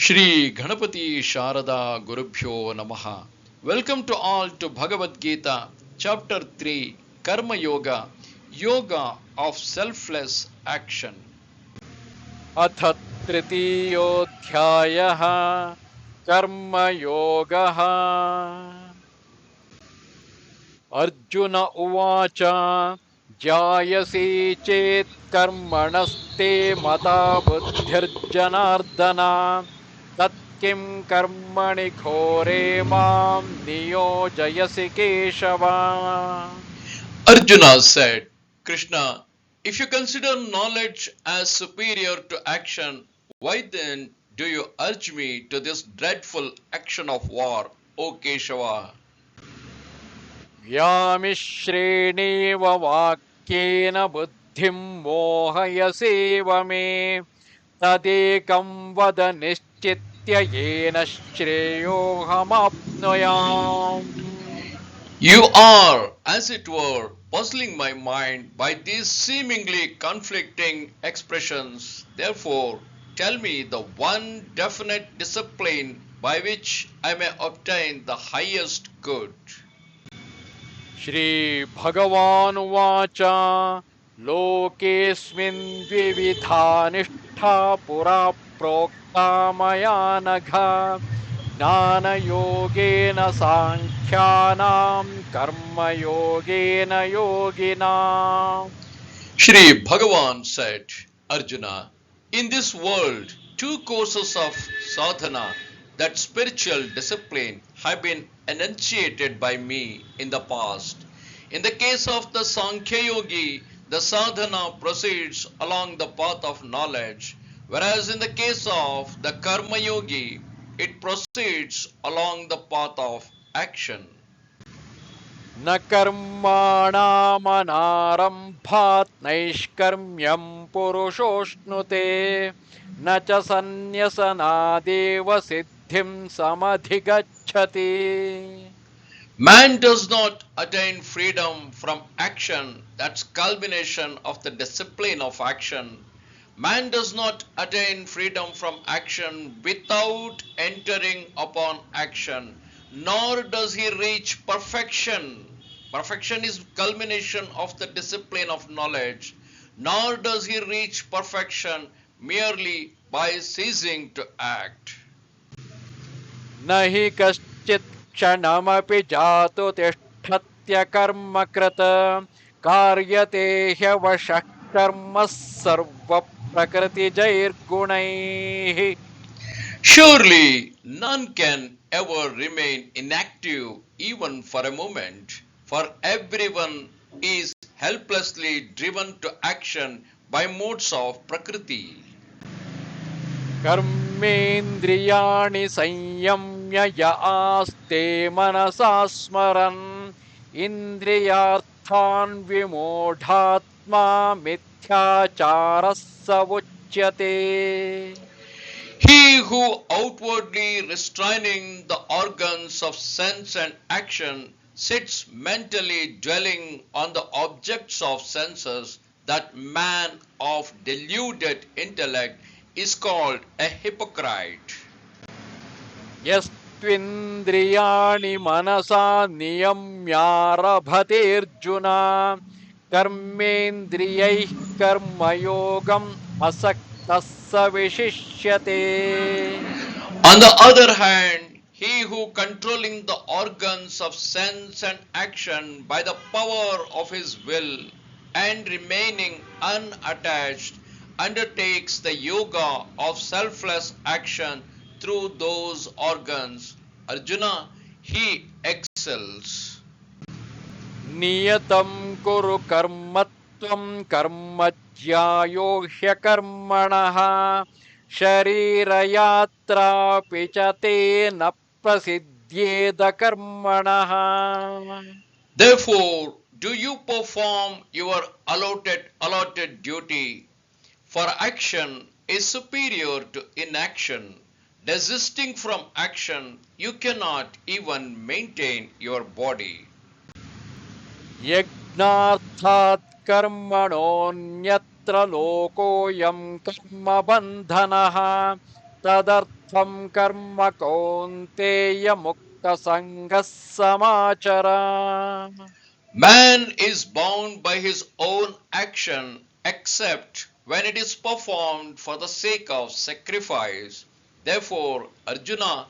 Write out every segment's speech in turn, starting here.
ಶ್ರೀ ಗಣಪತಿ ಶಾರದಾ ಗುರುಭ್ಯೋ ನಮಃ. Welcome to all to ಭಗವದ್ ಗೀತಾ ಚಾಪ್ಟರ್ 3 ಕರ್ಮ yoga yoga of selfless action. ಅಥ ತೃತೀಯೋಧ್ಯಾಯಃ ಕರ್ಮಯೋಗಃ. ಅರ್ಜುನ ಉವಾಚ ಜಾಯಸಿ ಚೇತ್ ಕರ್ಮಣಸ್ತೆ ಮತಾ ಬುದ್ಧಿರ್ಜನಾರ್ದನ ತತ್ಕಿಂ ಕರ್ಮಣಿ ಘೋರೆ ಮಾಂ ನಿಯೋಜಯಸಿ Keshava. Arjuna said, Krishna, if you consider knowledge as superior to action, why then do you urge me to this dreadful action of war, O Keshava? ವ್ಯಾಮಿಶ್ರೇಣೇವ ವಾಕ್ಯೇನ ಬುದ್ಧಿಂ ಮೋಹಯಸೇವ May ತದೇಕಂ ವದ ನಿಶ್ಚಿತ್ಯ ಯೇನ ಶ್ರೇಯೋಹಮಾಪ್ನುಯಾಮ್. You are, as it were, puzzling my mind by these seemingly conflicting expressions. Therefore, tell me the one definite discipline by which I may obtain the highest good. Shri ಭಗವಾನುವಾಚ ಲೋಕೇಸ್ಮಿನ್ ದ್ವಿವಿಧಾ ನಿಷ್ಠಾ ಪುರಾ ಪ್ರೋಕ್ತಾ ಮಯಾ ನಘ ಜ್ಞಾನಯೋಗೇನ ಸಾಂಖ್ಯಾನಾಂ ಕರ್ಮಯೋಗೇನ ಯೋಗಿನಾಂ. Shri Bhagavan said, Arjuna, in this world, two courses of sadhana, that spiritual discipline, have been enunciated by me in the past. In the case of the Sankhya Yogi, the sadhana proceeds along the path of knowledge, whereas in the case of the Karma Yogi, it proceeds along the path of action. ನ ಕರ್ಮಾಣಮನಾರಂಭಾತ್ ನೈಷ್ಕರ್ಮ್ಯಂ ಪುರುಷೋಷ್ಣುತೆ ನ ಚ ಸನ್ಯಸನಾದೇವ ಸಿದ್ಧಿಂ ಸಮಧಿಗಚ್ಚತಿ. Man does not attain freedom from action, that's culmination of the discipline of action. Man does not attain freedom from action without entering upon action, nor does he reach perfection. Perfection is culmination of the discipline of knowledge, nor does he reach perfection merely by ceasing to act. ನ ಹಿ ಕಶ್ಚಿತ್ ಕ್ಷಣಮಪಿ ಜಾತು ತಿಷ್ಠತ್ಯ ಕರ್ಮಕೃತ ಕಾರ್ಯತೆ ಹ್ಯವಶಃ ಕರ್ಮ ಸರ್ವ ಪ್ರಕೃತಿಜೈರ್ಗುಣೈಃ. Surely none can ever remain inactive even for a moment, for everyone is helplessly driven to action by modes of Prakriti. ಕರ್ಮೇಂದ್ರಿಯಾಣಿ ಸಂಯಮ್ಯ ಯ ಆಸ್ತೆ ಮನಸಾ ಸ್ಮರನ್ ಇಂದ್ರಿಯಾರ್ಥಾನ್ ವಿಮೂಢಾತ್ಮಾ ಮಿಥ್ಯಾಚಾರಃ ಸ ಉಚ್ಯತೆ. He who outwardly restraining the organs of sense and action sits mentally dwelling on the objects of senses, that man of deluded intellect is called a hypocrite. ಯಸ್ತ್ವಿಂದ್ರಿಯಾಣಿ ಮನಸಾ ನಿಯಮ್ಯಾರಭತೇರ್ಜುನ ಕರ್ಮೇಂದ್ರಿಯೈಃ ಕರ್ಮಯೋಗಂ ಅಸಕ್ತಃ ಸ ವಿಶಿಷ್ಯತೆ. On the other hand, he who controlling the organs of sense and action by the power of his will and remaining unattached undertakes the yoga of selfless action through those organs, Arjuna, he excels. ನಿಯತಂ ಕುರು ಕರ್ಮತ್ವಂ ಕರ್ಮಜ್ಯಾಯೋ ಹ್ಯಕರ್ಮಣಃ ಶರೀರಯಾತ್ರಾಪಿ ಚ ತೇ ನ ಪ್ರಸಿದ್ಧ್ಯೇದ ಕರ್ಮಣಃ. Therefore, do you perform your allotted duty, for action is superior to inaction. Desisting from action, you cannot even maintain your body. ಯಜ್ಞಾರ್ಥಾತ್ ಕರ್ಮಣೋನ್ಯತ್ರ ಲೋಕೋಯಂ ಕರ್ಮ ಬಂಧನಃ तदर्थं कर्म Kaunteya मुक्तसङ्गः समाचर. Man is bound by his own action except when it is performed for the sake of sacrifice. Therefore, Arjuna,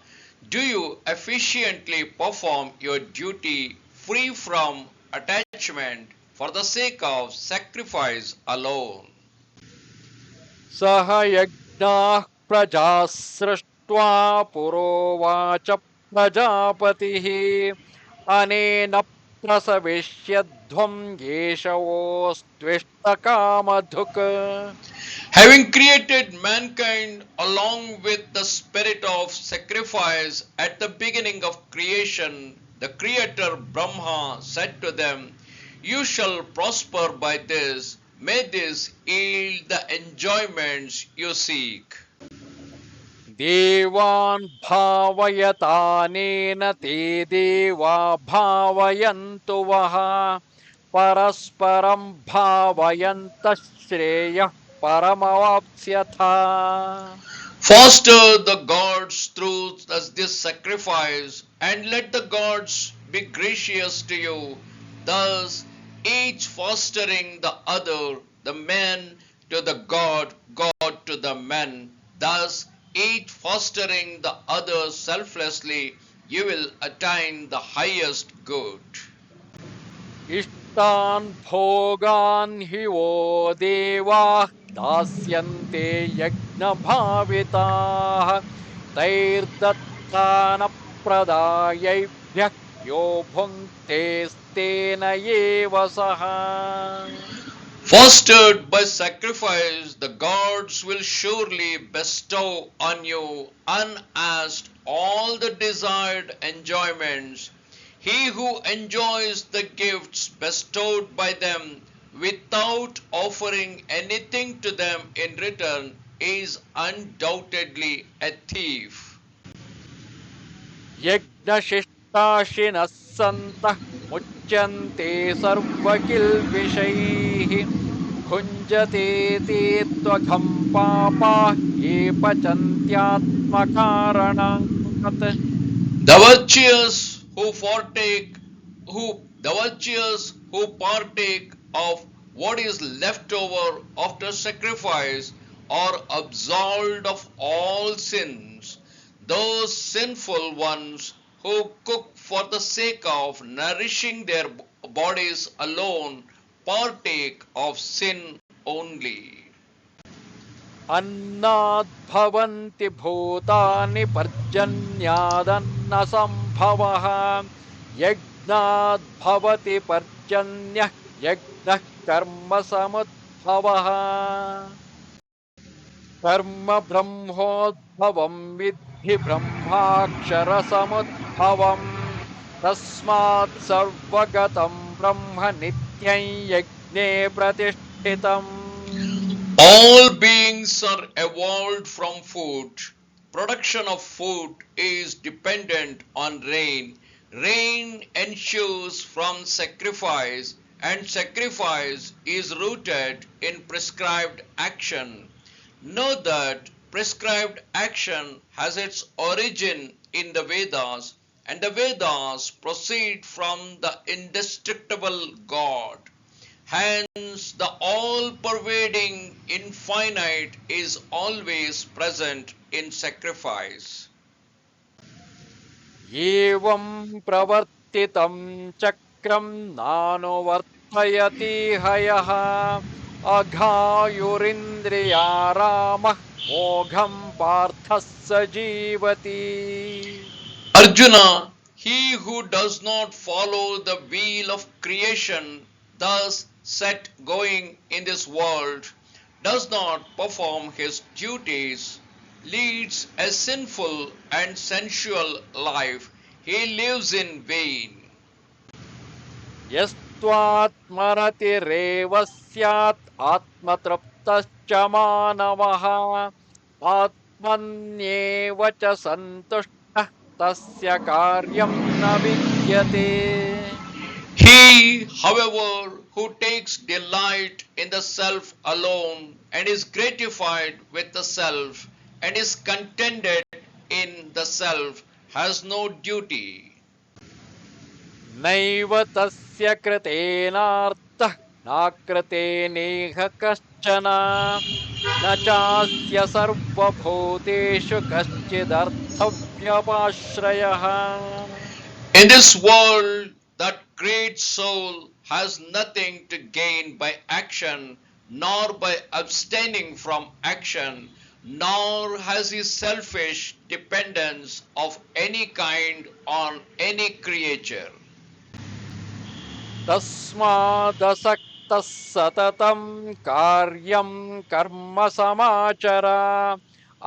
do you efficiently perform your duty free from attachment for the sake of sacrifice alone? सह यज्ञाः प्रजाः सृष्ट्वा पुरोवाच प्रजापतिः अनेन प्रसविष्यध्वं येषवोस्त्विष्टकामधुक्. Having created mankind along with the spirit of sacrifice at the beginning of creation, the Creator Brahma said to them, "You shall prosper by this. May this yield the enjoyments you seek." देवान् भावयतानेन ते देवा भावयन्तु वः परस्परं भावयन्तः श्रेयः परमवाप्स्यथा. Foster the gods through this sacrifice, and let the gods be gracious to you. Thus, each fostering the other, the man to the God, God to the man. Thus, each fostering the other selflessly, you will attain the highest good. इष्टान् भोगान् हि वो देवाः दास्यन्ते यज्ञभाविताः तैर्दत्तानप्रदायैभ्यः यो भुङ्क्तेस्तेन एव सः. Fostered by sacrifice, the gods will surely bestow on you unasked all the desired enjoyments. He who enjoys the gifts bestowed by them without offering anything to them in return is undoubtedly a thief. यज्ञशिष्टाशिनः सन्तः मुच्यन्ते सर्वकिल्बिषैः भुञ्जते ते त्वघं पापाः ये पचन्त्यात्मकारणात्. The virtuous who partake of what is left over after sacrifice are absolved of all sins. Those sinful ones who cook for the sake of nourishing their bodies alone partake of sin only. अन्नाद्भवन्ति भूतानि पर्जन्यादन्नसम्भवः यज्ञाद्भवति पर्जन्यः यज्ञः कर्म समुद्भवः. कर्म ब्रह्मोद्भवं विद्धि ब्रह्माक्षरसमुद्भवम् तस्मात् सर्वगतं ब्रह्म नित्यं यज्ञे प्रतिष्ठितम्. All beings are evolved from food. Production of food is dependent on rain. Rain ensures from sacrifice, and sacrifice is rooted in prescribed action. Know that prescribed action has its origin in the Vedas, and the Vedas proceed from the indestructible God. Hence, the all-pervading infinite is always present in sacrifice. एवं प्रवर्तितं चक्रं नानुवर्तयति हयः अघायुरिन्द्रियारामः मोघं पार्थः स जीवति. Arjuna, he who does not follow the wheel of creation, thus set going in this world, does not perform his duties, leads a sinful and sensual life, he lives in vain. यस्त्वात्मरतिरेव स्यात् आत्मतृप्तश्च मानवः आत्मन्येव च सन्तुष्टः तस्य कार्यं न विद्यते. He, however, who takes delight in the self alone and is gratified with the self, and is contented in the self has no duty. नैव तस्य कृतेनार्थः नाकृते नेह कश्चन न चास्य सर्वभूतेषु कश्चिदर्थव्यपाश्रयः In this world, that great soul has nothing to gain by action, nor by abstaining from action, nor has he selfish dependence of any kind on any creature. तस्मादसक्तः सततं कार्यं कर्म समाचर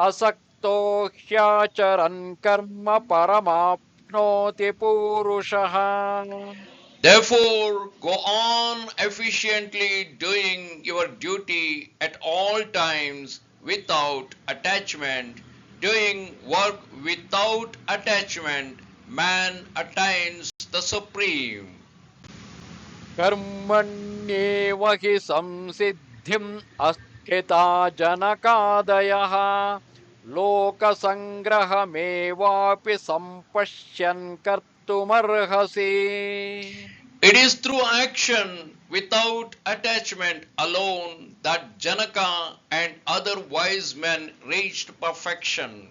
असक्तो ह्याचरन् कर्म परमाप्नोति पूरुषः Therefore, go on efficiently doing your duty at all times without attachment. Doing work without attachment, man attains the supreme. कर्मण्येव हि संसिद्धिम् अस्थिता जनकादयः लोकसङ्ग्रहमेवापि सम्पश्यन् कर्तुमर्हसि It is through action without attachment alone that Janaka and other wise men reached perfection.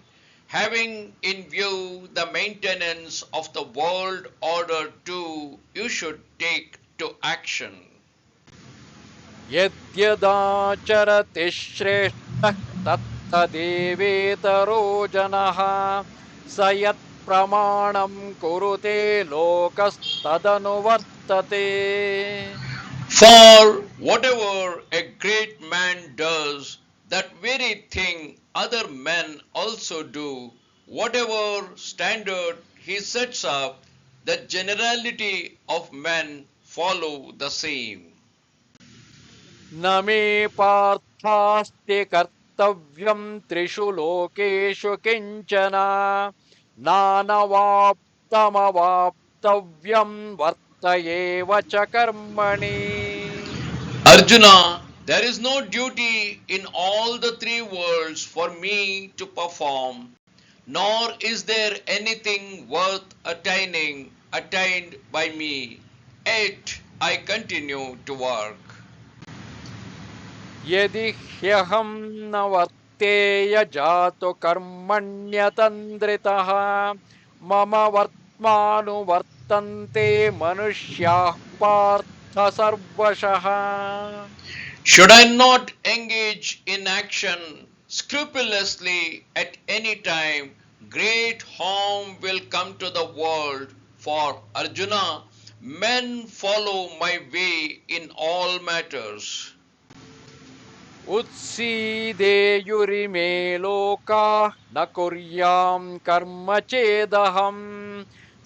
Having in view the maintenance of the world order too, you should take to action. यद्यदाचरति श्रेष्ठः तत्तदेवेतरो जनः स यत्प्रमाणं कुरुते लोकस्तदनुवर्तते For whatever a great man does, that very thing other men also do. Whatever standard he sets up, the generality of men follow the same. न मे पार्थास्ति कर्तव्यं त्रिषु लोकेषु किञ्चन नानवाप्तमवाप्तव्यं वर्त एव च कर्मणि Arjuna, there is no duty in all the three worlds for me to perform, nor is there anything worth attained by me. Yet I continue to work. यदि ह्यहं न वर्तेय जातु कर्मण्यतन्द्रितः मम वर्त्मानुवर्तन्ते मनुष्याः पार्थ सर्वशः Should I not engage in action scrupulously at any time, great harm will come to the world. For Arjuna, men follow my way in all matters. उत्सीदेयुरिमे लोकाः न कुर्यां कर्म चेदहम्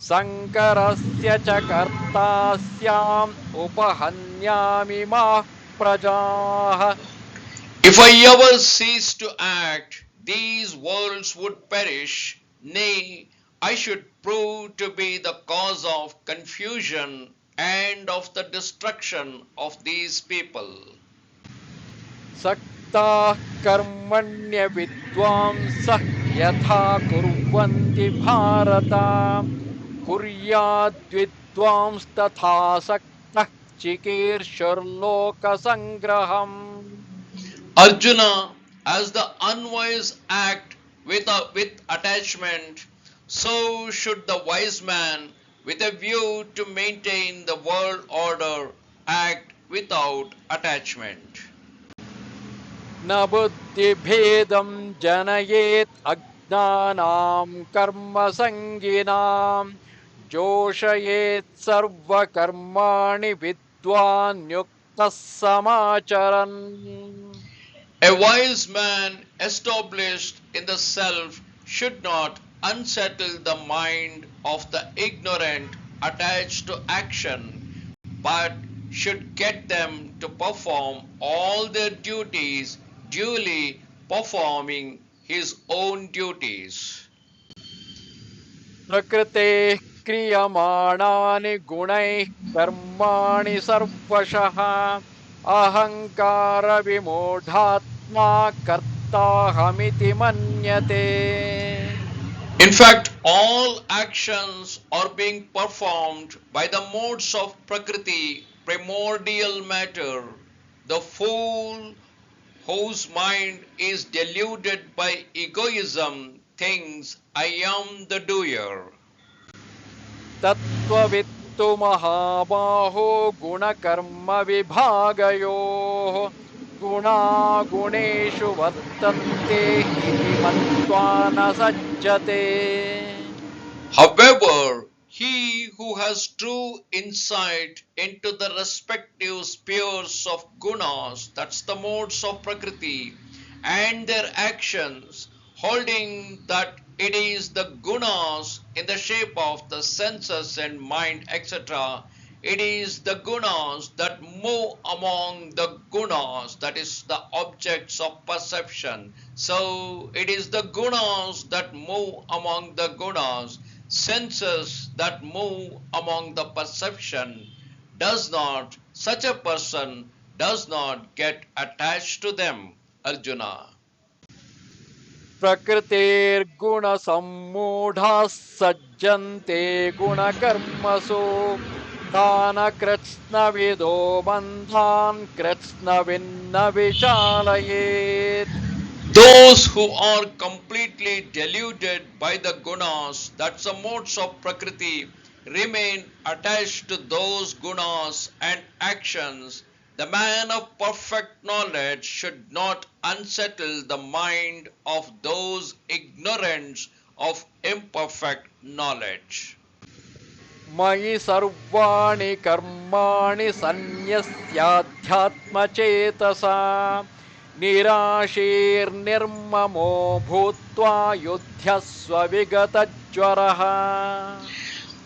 शङ्करस्य च कर्ता स्याम् उपहन्यामि माः प्रजाः If I ever cease to act, these worlds would perish. Nay, I should prove to be the cause of confusion and of the destruction of these people. सक्ताः कर्मण्य विद्वांसः यथा कुर्वन्ति भारत कुर्याद्विद्वांस्तथा सक्तः चिकीर्षुर्लोकसङ्ग्रहम् Arjuna, as the unwise act with attachment, so should the wise man, with a view to maintain the world order, act without attachment. न बुद्धिभेदं जनयेत् अज्ञानां कर्मसङ्गिनां जोषयेत् सर्वकर्माणि विद्वान् युक्तः समाचरन् A wise man established in the self should not unsettle the mind of the ignorant attached to action, but should get them to perform all their duties, duly performing his own duties. प्रकृतेः क्रियमाणानि गुणैः कर्माणि सर्वशः अहङ्कारविमूढात्मा कर्ता युक्ताहमिति मन्यते. In fact, all actions are being performed by the modes of Prakriti, primordial matter. The fool whose mind is deluded by egoism thinks, I am the doer. तत्त्ववित्तु महाबाहो गुणकर्मविभागयोः गुणागुणेषु वर्तन्ते इति मत्वा न सज्जते. However, he who has true insight into the respective spheres of gunas, that's the modes of Prakriti, and their actions, holding that it is the gunas in the shape of the senses and mind, etc. It is the gunas that move among the gunas, that is the objects of perception. So it is the gunas that move among the gunas, senses that move among the perception. Such a person does not get attached to them, Arjuna. प्रकृतेर्गुणसम्मूढाः सज्जन्ते गुणकर्मसु तान् कृत्स्नविदो बन्धान् कृत्स्नविन्न विचालयेत्. Those who are completely deluded by the gunas, that's the modes of Prakriti, remain attached to those gunas and actions. The man of perfect knowledge should not unsettle the mind of those ignorants of imperfect knowledge. मयि सर्वाणि कर्माणि सन्न्यस्याध्यात्मचेतसा निराशीर्निर्ममो भूत्वा युध्यस्व विगतज्वरः.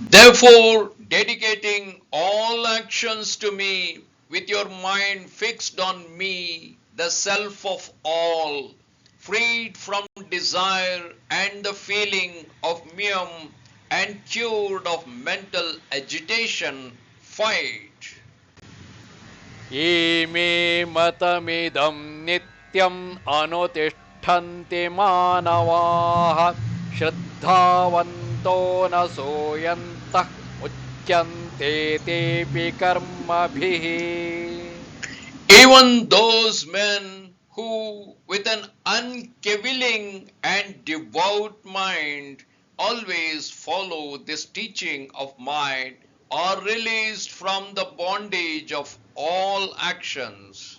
Therefore, dedicating all actions to me with your mind fixed on me, the self of all, freed from desire and the feeling of miyam, and cured of mental agitation, fight. इमे मतमिदं नित्यम् अनुतिष्ठन्ति मानवाः श्रद्धावन्तो न सोयन्तः मुच्यन्ते तेऽपि कर्मभिः. Even those men who, with an uncavilling and devout mind, always follow this teaching of mine, are released from the bondage of all actions.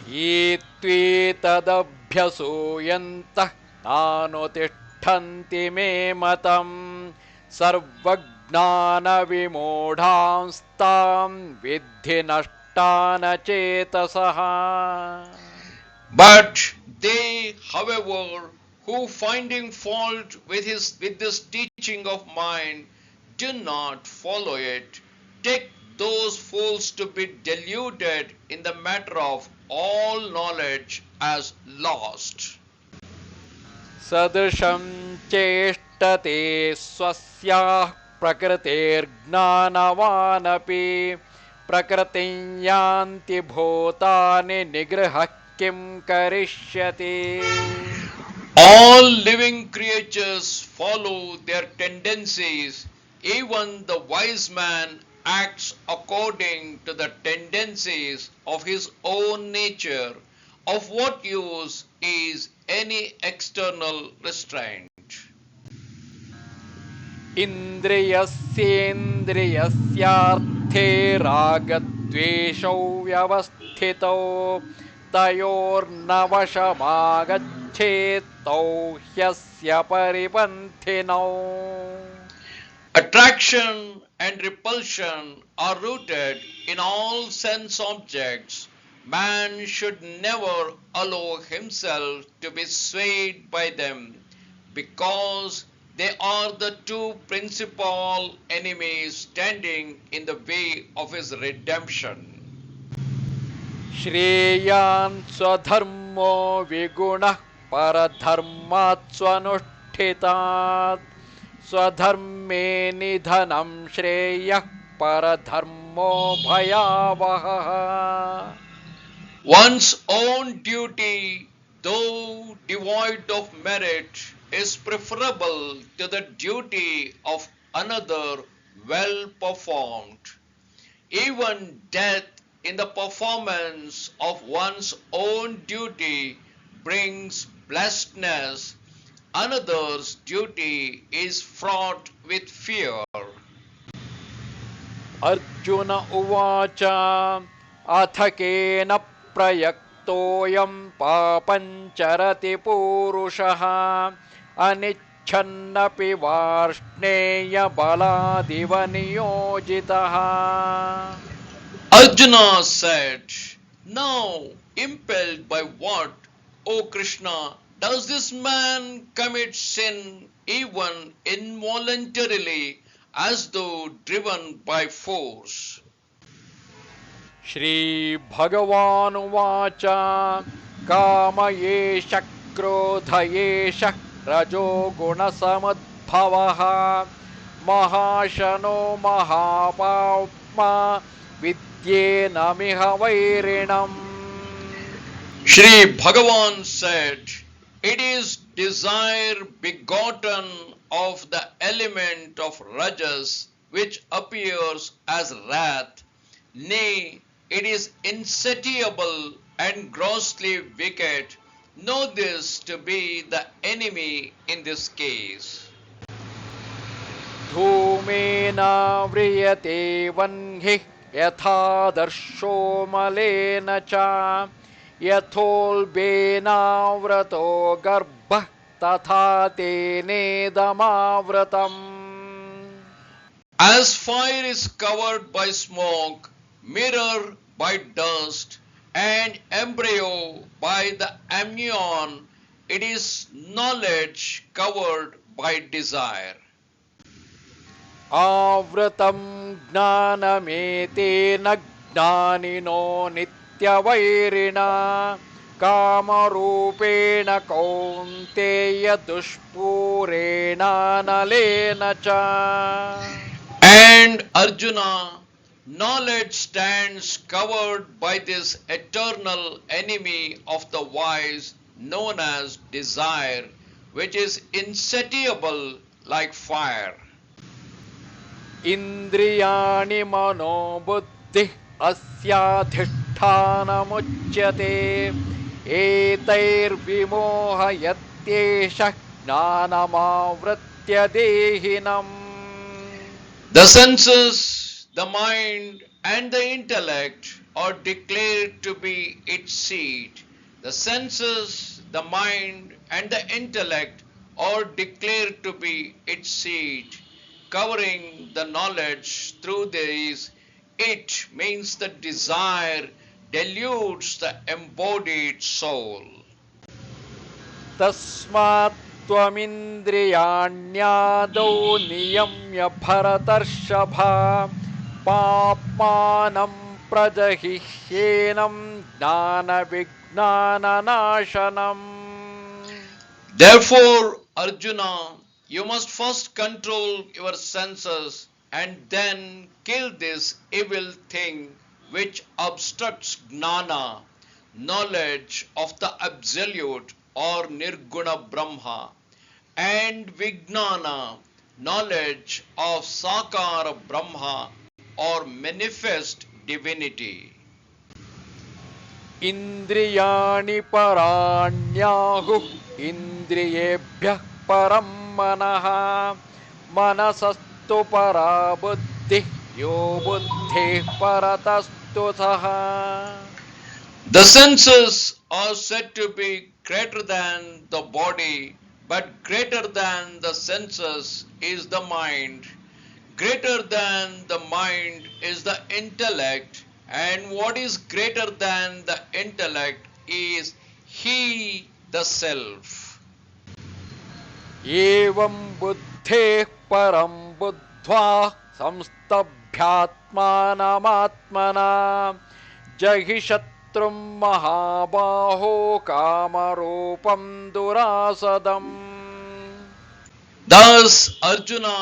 ये त्वेतदभ्यसूयन्तः नानुतिष्ठन्ति मे मतम् सर्वज्ञानविमूढांस्तां विद्धि नष्टान चेतसः. But they, however, who finding fault with this teaching of mine, do not follow it, take those fools to be deluded in the matter of all knowledge as lost. सदृशं चेष्टते स्वस्याः प्रकृतेर्ज्ञानवानपि प्रकृतिं यान्ति भूतानि निगृह्य किं करिष्यति. All living creatures follow their tendencies. Even the wise man acts according to the tendencies of his own nature. Of what use is any external restraint? इन्द्रियस्येन्द्रियस्यार्थे रागद्वेषौ व्यवस्थितौ तयोर्नवशमागच्छेत् तौ ह्यस्य परिपन्थिनौ. Attraction and repulsion are rooted in all sense objects. Man should never allow himself to be swayed by them, because they are the two principal enemies standing in the way of his redemption. श्रेयान् स्वधर्मो विगुणः परधर्मात् स्वनुष्ठितात् स्वधर्मे निधनं श्रेयः परधर्मो भयावहः. One's own duty though devoid of merit, is preferable to the duty of another well performed. Even death in the performance of one's own duty brings blessedness. Another's duty is fraught with fear. Arjuna उवाच अथ केन प्रयक्तोऽयं पापञ्चरति पूरुषः अनिच्छन्नपि Varshneya बलादिव नियोजितः. Arjuna said, now impelled by what, O Krishna, does this man commit sin even involuntarily as though driven by force? श्रीभगवानुवाच काम एष क्रोध एष रजोगुणसमुद्भवः महाशनो महापाप्मा विद्येनमिह वैरिणम्. Shri Bhagavan said, it is desire begotten of the element of rajas which appears as wrath. Nay, it is insatiable and grossly wicked. Know this to be the enemy in this case. धूमेन व्रियते वह्निः यथादर्शो मलेन च यथोल्बेनाव्रतो गर्भः तथा तेनेदमावृतम्. As fire is covered by smoke, mirror by dust, and embryo by the amnion, it is knowledge covered by desire. आवृतं ज्ञानमेतेन ज्ञानिनो नित्यवैरिणा कामरूपेण कौन्तेय दुष्पूरेणानलेन च. And Arjuna, knowledge stands covered by this eternal enemy of the wise known as desire, which is insatiable like fire. इन्द्रियाणि मनोबुद्धिः अस्याधिष्ठानमुच्यते एतैर्विमोहयत्येष ज्ञानमावृत्य देहिनम्. The senses, the mind, and the intellect are declared to be its seat. The senses, the mind, and the intellect are declared to be its seat. Covering the knowledge through these, it means the desire deludes the embodied soul. तस्मात् त्वमिन्द्रियाण्यादौ नियम्य भरतर्षभा पाप्मानं प्रजहिह्येनं ज्ञानविज्ञाननाशनम्. Therefore, Arjuna, you must first control your senses and then kill this evil thing which obstructs gnana, knowledge of the absolute or nirguna Brahma, and vijnana, knowledge of sakara Brahma or manifest divinity. इन्द्रियाणि पराण्याहुः इन्द्रियेभ्यः परं मनः मनसस्तु परा बुद्धिः यो बुद्धेः परतस्तु सः. The senses are said to be greater than the body, but greater than the senses is the mind. Greater than the mind is the intellect, and what is greater than the intellect is he, the self. एवं बुद्धेः परं बुद्ध्वा संस्तभ्यात्मानमात्मना जहि शत्रुं महाबाहो कामरूपं दुरासदम्. Thus, Arjuna,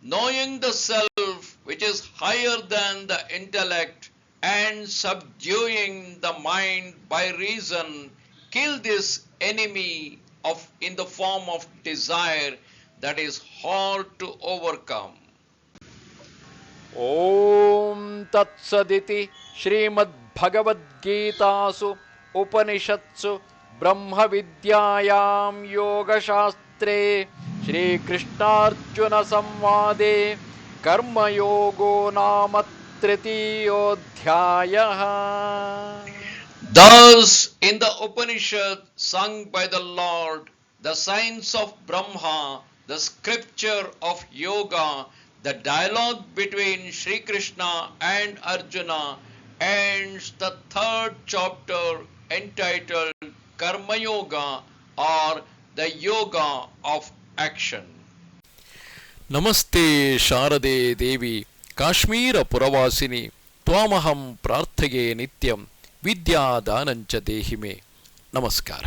knowing the self which is higher than the intellect and subduing the mind by reason, kill this enemy of in the form of desire that is hard to overcome. ಓಂ ತತ್ಸದಿತಿ ಶ್ರೀಮದ್ಭಗವದ್ಗೀತಾಸು ಉಪನಿಷತ್ಸು ಬ್ರಹ್ಮವಿದ್ಯಾಯಾಂ ಯೋಗಶಾಸ್ತ್ರೇ ಶ್ರೀಕೃಷ್ಣಾರ್ಜುನ ಸಂವಾದೆ ಕರ್ಮಯೋಗೋ ನಾಮ ತೃತೀಯೋಧ್ಯಾಯಃ. Thus, in the Upanishad sung by the Lord, the science of Brahma, the scripture of yoga, the dialogue between Sri Krishna and Arjuna ends the third chapter entitled Karma Yoga or the Yoga of Action. ನಮಸ್ತೆ ಶಾರದೆ ದೇವಿ ಕಾಶ್ಮೀರ ಪುರವಾಸಿನಿ ತ್ವಾಮಹಂ ಪ್ರಾರ್ಥಯೇ ನಿತ್ಯಂ ವಿದ್ಯಾದಾನಂಚ ದೇಹಿಮೆ. ನಮಸ್ಕಾರ.